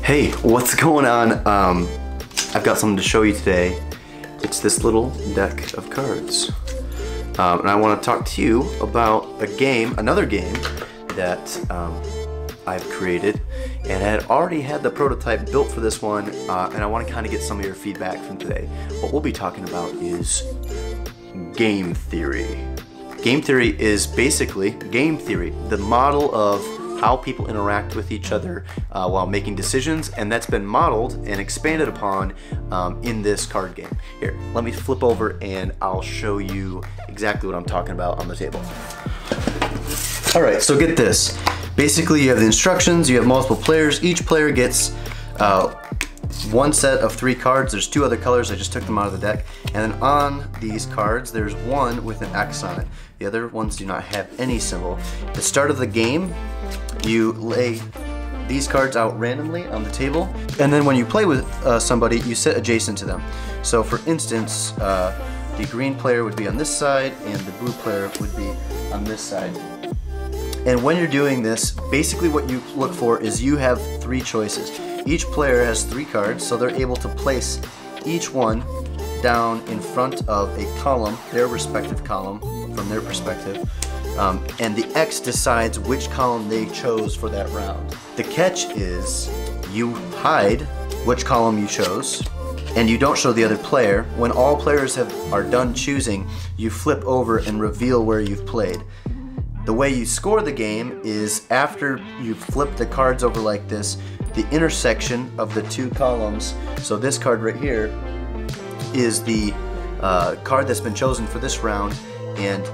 Hey, what's going on? I've got something to show you today. It's this little deck of cards. And I want to talk to you about another game that I've created, and I had already had the prototype built for this one, and I want to kind of get some of your feedback from today. What we'll be talking about is game theory. Game theory is basically game theory, the model of how people interact with each other while making decisions, and that's been modeled and expanded upon in this card game. Here, let me flip over and I'll show you exactly what I'm talking about on the table. All right, so get this. Basically, you have the instructions, you have multiple players. Each player gets one set of 3 cards. There's 2 other colors, I just took them out of the deck. And then on these cards, there's one with an X on it. The other ones do not have any symbol. At the start of the game, you lay these cards out randomly on the table, and then when you play with somebody, you sit adjacent to them. So for instance, the green player would be on this side and the blue player would be on this side. And when you're doing this, basically what you look for is you have 3 choices. Each player has 3 cards, so they're able to place each one down in front of a column, their respective column from their perspective. And the X decides which column they chose for that round. The catch is you hide which column you chose, and you don't show the other player. When all players are done choosing, you flip over and reveal where you've played. The way you score the game is after you flip the cards over like this, the intersection of the 2 columns, so this card right here is the card that's been chosen for this round, and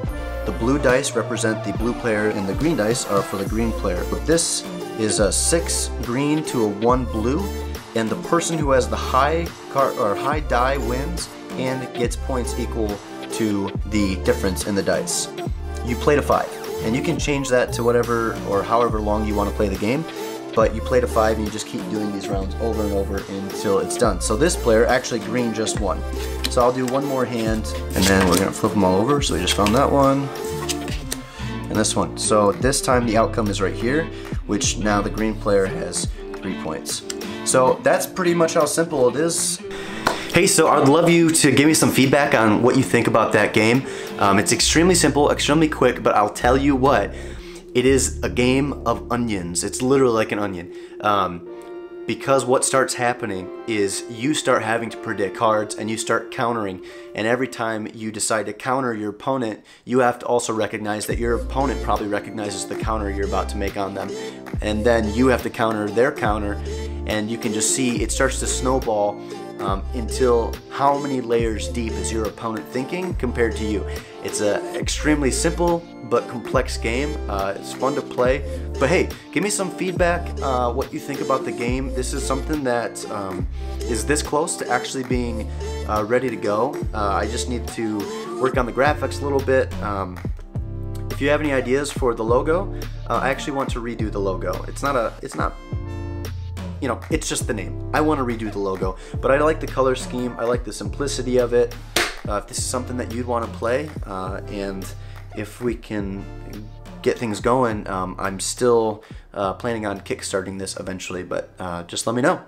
the blue dice represent the blue player and the green dice are for the green player. But this is a 6 green to a 1 blue, and the person who has the high die wins and gets points equal to the difference in the dice. You play to 5, and you can change that to whatever or however long you want to play the game, but you play to 5 and you just keep doing these rounds over and over until it's done. So this player, actually green, just won. So I'll do one more hand, and then we're gonna flip them all over. So we just found that one, and this one. So this time the outcome is right here, which now the green player has 3 points. So that's pretty much how simple it is. Hey, so I'd love you to give me some feedback on what you think about that game. It's extremely simple, extremely quick, but I'll tell you what, it is a game of onions. It's literally like an onion. Because what starts happening is you start having to predict cards and you start countering, and every time you decide to counter your opponent, you have to also recognize that your opponent probably recognizes the counter you're about to make on them, and then you have to counter their counter, and you can just see it starts to snowball until how many layers deep is your opponent thinking compared to you. It's an extremely simple but complex game. It's fun to play, but hey, give me some feedback what you think about the game. This is something that is this close to actually being ready to go. I just need to work on the graphics a little bit. If you have any ideas for the logo, I actually want to redo the logo. It's not you know, it's just the name. I want to redo the logo, but I like the color scheme. I like the simplicity of it. If this is something that you'd want to play, and if we can get things going, I'm still planning on kickstarting this eventually, but just let me know.